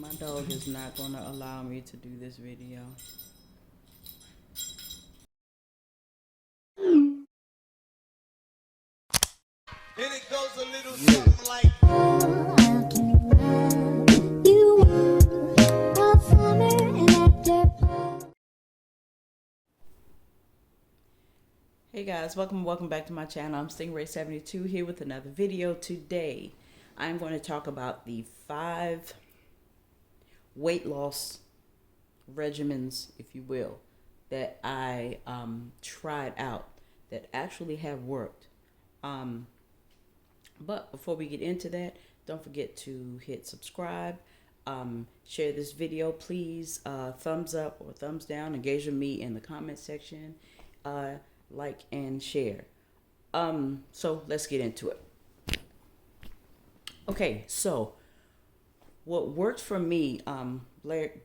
My dog is not going to allow me to do this video. And it goes a little something like. How can you a summer and after Hey guys, welcome back to my channel. I'm Stingray72 here with another video. Today, I'm going to talk about the 5 weight loss regimens, if you will, that I tried out that actually have worked. But before we get into that, don't forget to hit subscribe, share this video, please, thumbs up or thumbs down, engage with me in the comment section, like and share. So let's get into it. Okay, so what worked for me,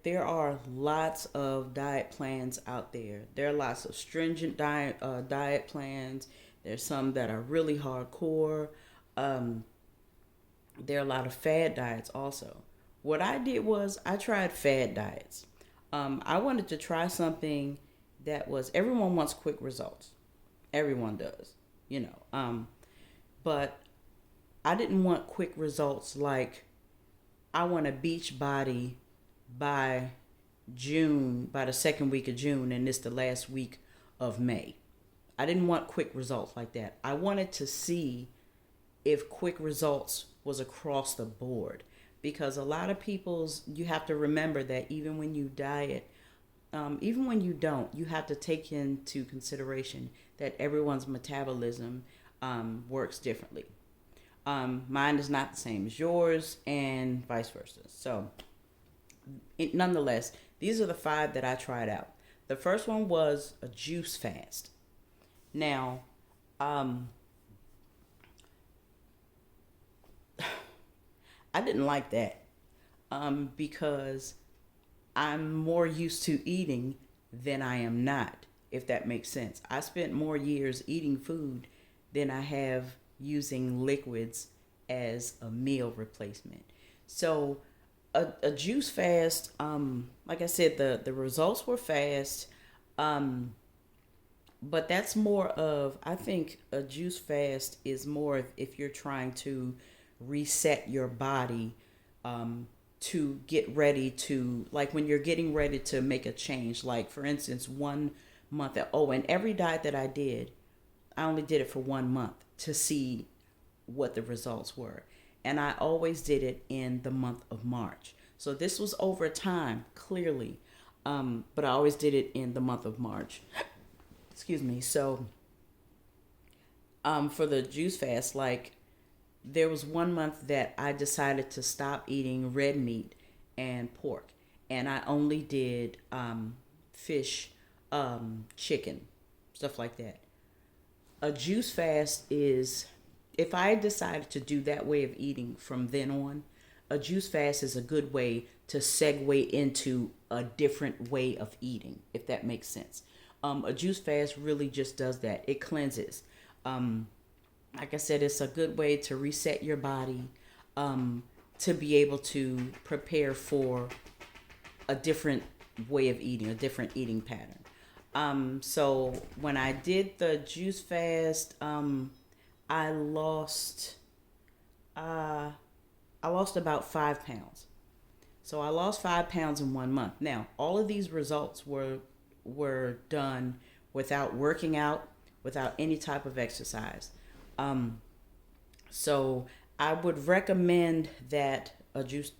there are lots of diet plans out there. There are lots of stringent diet plans. There's some that are really hardcore. There are a lot of fad diets also. What I did was I tried fad diets. I wanted to try something that was, everyone wants quick results. Everyone does, but I didn't want quick results like I want a beach body by June, by the second week of June, and it's the last week of May. I didn't want quick results like that. I wanted to see if quick results was across the board, because a lot of you have to remember that even when you diet, even when you don't, you have to take into consideration that everyone's metabolism works differently. Mine is not the same as yours, and vice versa. So, nonetheless, these are the 5 that I tried out. The first one was a juice fast. Now, I didn't like that because I'm more used to eating than I am not, if that makes sense. I spent more years eating food than I have using liquids as a meal replacement. So a juice fast, like I said, the results were fast, but that's more of, I think a juice fast is more of if you're trying to reset your body, to get ready to, like when you're getting ready to make a change, like for instance, 1 month. And every diet that I did, I only did it for 1 month to see what the results were. And I always did it in the month of March. So this was over time, clearly. But I always did it in the month of March. Excuse me. So for the juice fast, like there was 1 month that I decided to stop eating red meat and pork. And I only did fish, chicken, stuff like that. A juice fast is, if I decided to do that way of eating from then on, a juice fast is a good way to segue into a different way of eating, if that makes sense. A juice fast really just does that. It cleanses. Like I said, it's a good way to reset your body, to be able to prepare for a different way of eating, a different eating pattern. So when I did the juice fast, I lost about 5 pounds. So I lost 5 pounds in 1 month. Now, all of these results were done without working out, without any type of exercise. So I would recommend that a juice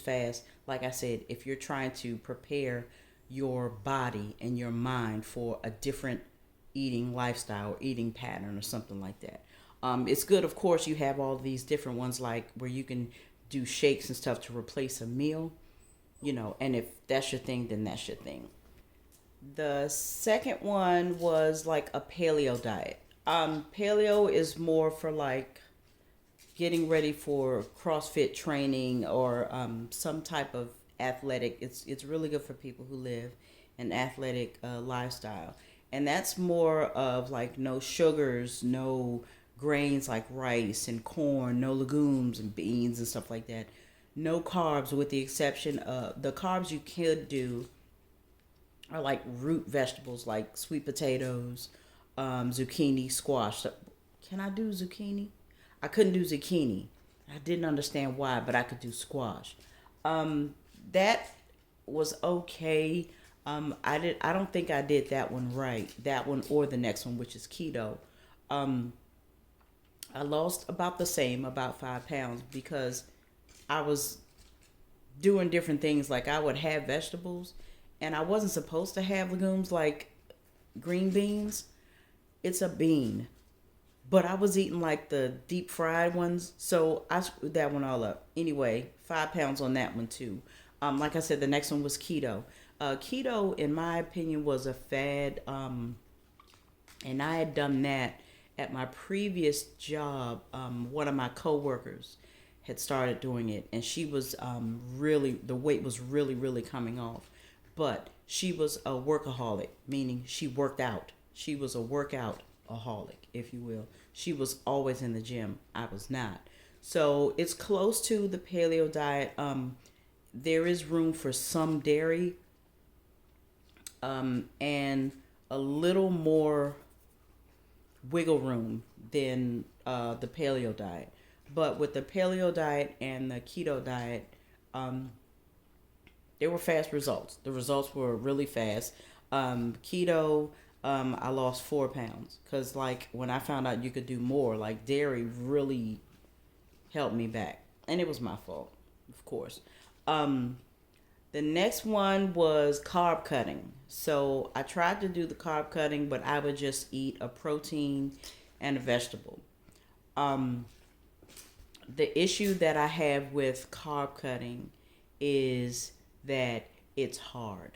fast, like I said, if you're trying to prepare your body and your mind for a different eating lifestyle or eating pattern or something like that. It's good, of course, you have all these different ones like where you can do shakes and stuff to replace a meal, and if that's your thing, then that's your thing. The second one was like a paleo diet. Paleo is more for like getting ready for CrossFit training or some type of athletic. It's really good for people who live an athletic lifestyle, and that's more of like no sugars, no grains like rice and corn, no legumes and beans and stuff like that. no carbs, with the exception of the carbs you could do are like root vegetables, like sweet potatoes, zucchini, squash. Can I do zucchini? I couldn't do zucchini. I didn't understand why, but I could do squash. That was okay. I don't think I did that one right. That one or the next one, which is keto. I lost about the same, about 5 pounds, because I was doing different things. Like I would have vegetables, and I wasn't supposed to have legumes like green beans. It's a bean, but I was eating like the deep fried ones, so I screwed that one all up. Anyway, 5 pounds on that one too. Like I said, the next one was keto. Keto, in my opinion, was a fad, and I had done that at my previous job. One of my coworkers had started doing it, and she was really, the weight was really, really coming off. But she was a workaholic, meaning she worked out. She was a workout aholic, if you will. She was always in the gym. I was not. So it's close to the paleo diet. There is room for some dairy, and a little more wiggle room than the paleo diet. But with the paleo diet and the keto diet, there were fast results. The results were really fast. Keto, I lost 4 pounds because, like, when I found out you could do more, like, dairy really helped me back, and it was my fault, of course. The next one was carb cutting. So I tried to do the carb cutting, but I would just eat a protein and a vegetable. The issue that I have with carb cutting is that it's hard.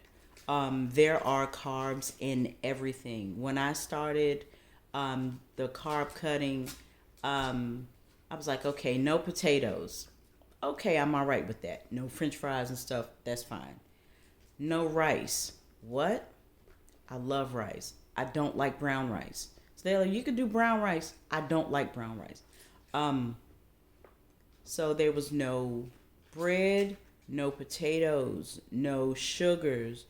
There are carbs in everything. When I started the carb cutting, I was like, okay, no potatoes. Okay, I'm all right with that. No French fries and stuff, that's fine. No rice. What? I love rice. I don't like brown rice. So they're like, you can do brown rice. I don't like brown rice. So there was no bread, no potatoes, no sugars,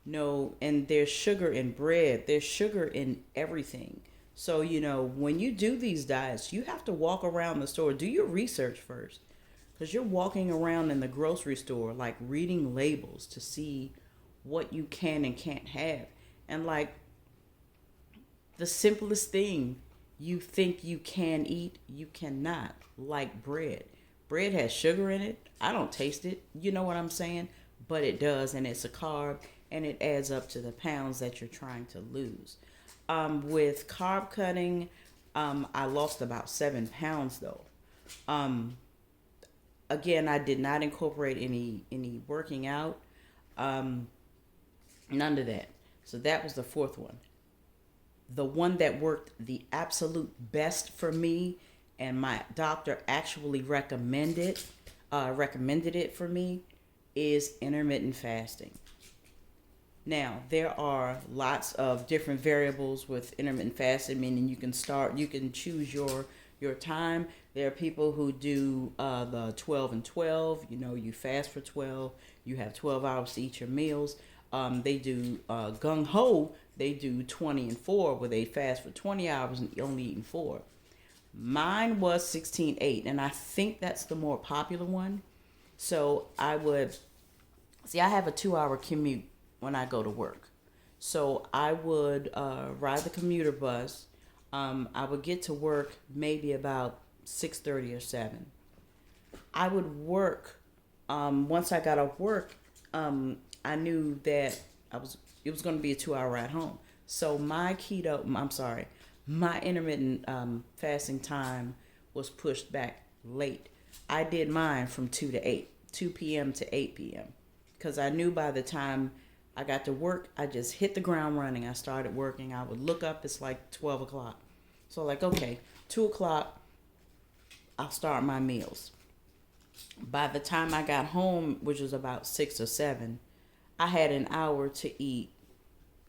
no, and there's sugar in bread. There's sugar in everything. So, when you do these diets, you have to walk around the store. Do your research first. Because you're walking around in the grocery store, like, reading labels to see what you can and can't have. And, like, the simplest thing you think you can eat, you cannot. Like bread. Bread has sugar in it. I don't taste it. You know what I'm saying? But it does, and it's a carb, and it adds up to the pounds that you're trying to lose. With carb cutting, I lost about 7 pounds, though. Again, I did not incorporate any working out. None of that. So that was the fourth one. The one that worked the absolute best for me, and my doctor actually recommended it for me, is intermittent fasting. Now, there are lots of different variables with intermittent fasting, meaning you can choose your time. There are people who do the 12 and 12. You fast for 12. You have 12 hours to eat your meals. They do gung ho. They do 20 and 4, where they fast for 20 hours and only eating 4. Mine was 16-8, and I think that's the more popular one. So I have a 2-hour commute when I go to work. So I would ride the commuter bus. I would get to work maybe about 6:30 or 7. I would work. Once I got off work, I knew that it was going to be a 2-hour ride home. So my intermittent fasting time was pushed back late. I did mine from 2 p.m. to 8 p.m. because I knew by the time I got to work, I just hit the ground running. I started working. I would look up, it's like 12 o'clock. So like, okay, 2 o'clock, I'll start my meals. By the time I got home, which was about 6 or 7, I had an hour to eat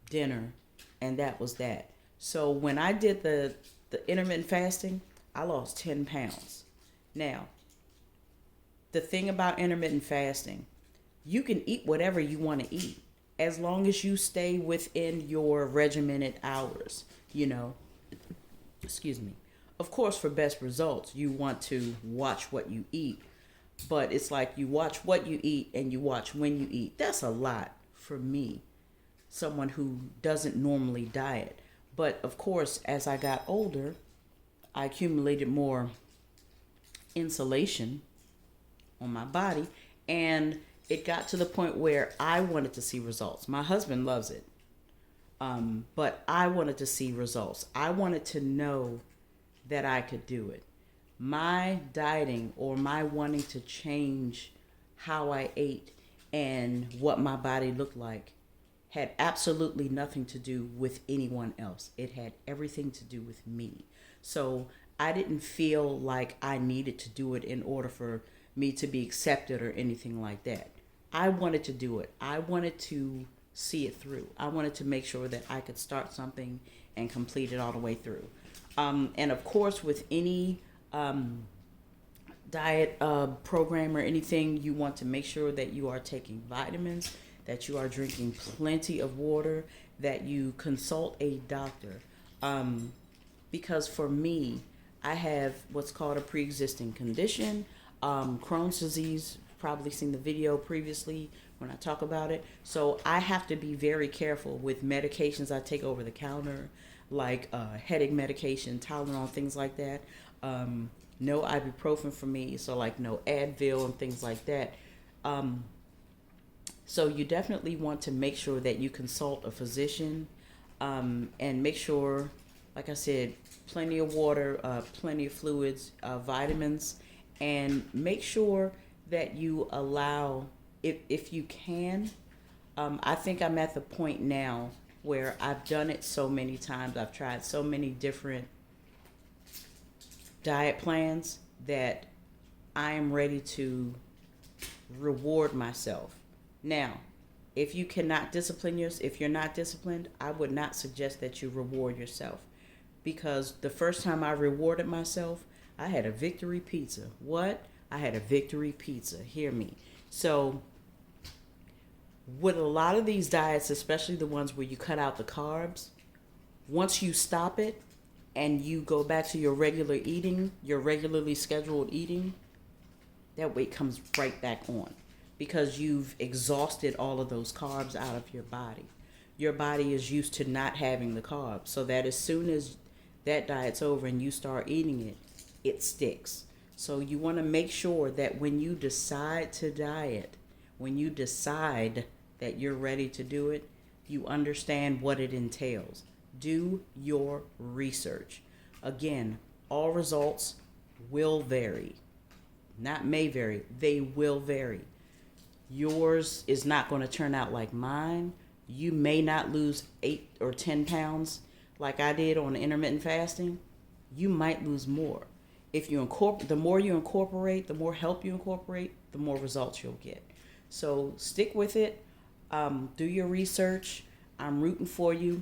dinner, and that was that. So when I did the intermittent fasting, I lost 10 pounds. Now, the thing about intermittent fasting, you can eat whatever you want to eat as long as you stay within your regimented hours, you know. Excuse me. Of course, for best results, you want to watch what you eat, but it's like you watch what you eat and you watch when you eat. That's a lot for me, someone who doesn't normally diet. But of course, as I got older, I accumulated more insulation on my body, and it got to the point where I wanted to see results. My husband loves it, but I wanted to see results. I wanted to know that I could do it. My dieting, or my wanting to change how I ate and what my body looked like, had absolutely nothing to do with anyone else. It had everything to do with me. So I didn't feel like I needed to do it in order for me to be accepted or anything like that. I wanted to do it. I wanted to see it through. I wanted to make sure that I could start something and complete it all the way through. And of course, with any diet program or anything, you want to make sure that you are taking vitamins, that you are drinking plenty of water, that you consult a doctor. Because for me, I have what's called a pre-existing condition, Crohn's disease. Probably seen the video previously when I talk about it. So I have to be very careful with medications I take over the counter, like headache medication, Tylenol, things like that. No ibuprofen for me, so like no Advil and things like that. So you definitely want to make sure that you consult a physician, and make sure, like I said, plenty of water, plenty of fluids, vitamins, and make sure that you allow, if you can, I think I'm at the point now where I've done it so many times, I've tried so many different diet plans that I am ready to reward myself. Now, if you cannot discipline yourself, if you're not disciplined, I would not suggest that you reward yourself, because the first time I rewarded myself, I had a victory pizza. What? I had a victory pizza. Hear me. So with a lot of these diets, especially the ones where you cut out the carbs, once you stop it and you go back to your regular eating, your regularly scheduled eating, that weight comes right back on, because you've exhausted all of those carbs out of your body. Your body is used to not having the carbs, so that as soon as that diet's over and you start eating it, it sticks. So you want to make sure that when you decide to diet, when you decide that you're ready to do it, you understand what it entails. Do your research. Again, all results will vary. Not may vary, they will vary. Yours is not going to turn out like mine. You may not lose 8 or 10 pounds like I did on intermittent fasting. You might lose more. If you the more you incorporate, the more help you incorporate, the more results you'll get. So stick with it. Do your research. I'm rooting for you.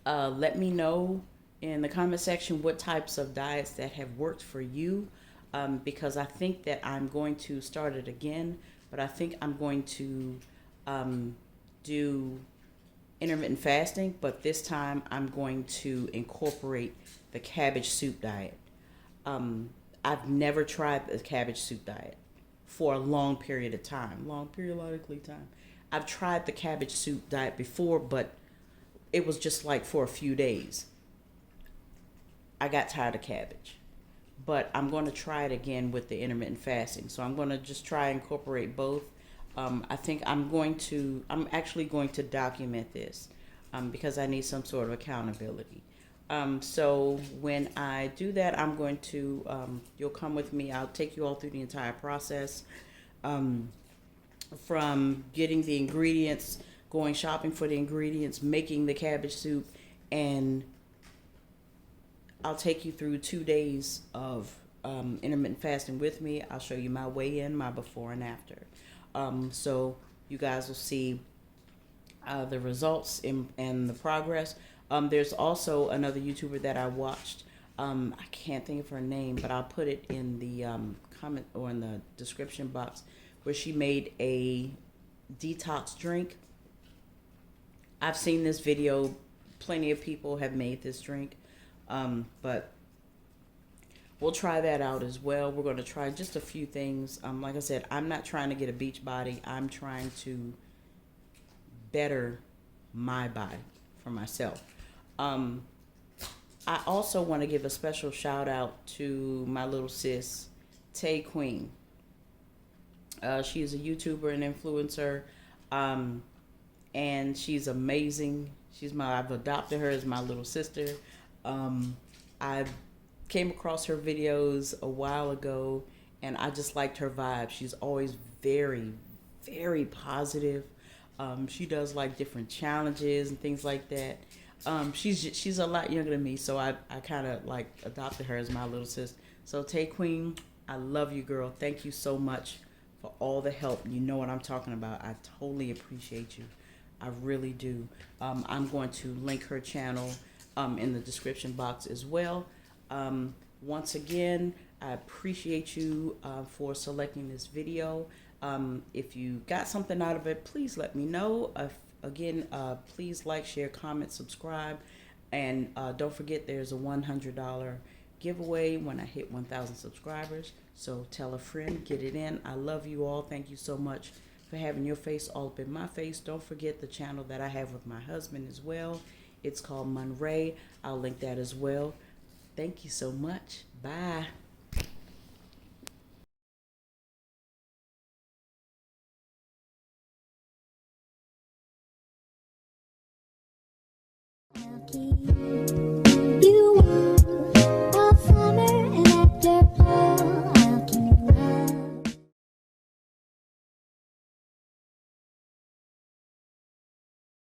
Let me know in the comment section what types of diets that have worked for you, because I think that I'm going to start it again, but I think I'm going to do intermittent fasting, but this time I'm going to incorporate the cabbage soup diet. I've never tried the cabbage soup diet for a long periodically time. I've tried the cabbage soup diet before, but it was just like for a few days. I got tired of cabbage, but I'm going to try it again with the intermittent fasting. So I'm going to just try and incorporate both. I think I'm actually going to document this, because I need some sort of accountability. So when I do that, I'm going to, you'll come with me. I'll take you all through the entire process, from getting the ingredients, going shopping for the ingredients, making the cabbage soup, and I'll take you through 2 days of intermittent fasting with me. I'll show you my weigh in, my before and after. So you guys will see the results and the progress. There's also another YouTuber that I watched I can't think of her name, but I'll put it in the comment or in the description box, where she made a detox drink. I've seen this video. Plenty of people have made this drink, but we'll try that out as well. We're going to try just a few things. Like I said, I'm not trying to get a beach body. I'm trying to better my body for myself. I also want to give a special shout out to my little sis, Tay Queen. She is a YouTuber and influencer, and she's amazing. I've adopted her as my little sister. I came across her videos a while ago, and I just liked her vibe. She's always very, very positive. She does like different challenges and things like that. She's a lot younger than me, so I kind of like adopted her as my little sis. So Tay Queen, I love you, girl. Thank you so much for all the help. You know what I'm talking about. I totally appreciate you. I really do. I'm going to link her channel in the description box as well. Once again, I appreciate you for selecting this video. If you got something out of it, please let me know. Again, please like, share, comment, subscribe, and don't forget there's a $100 giveaway when I hit 1,000 subscribers. So tell a friend, get it in. I love you all. Thank you so much for having your face all up in my face. Don't forget the channel that I have with my husband as well. It's called Monray. I'll link that as well. Thank you so much. Bye. I'll keep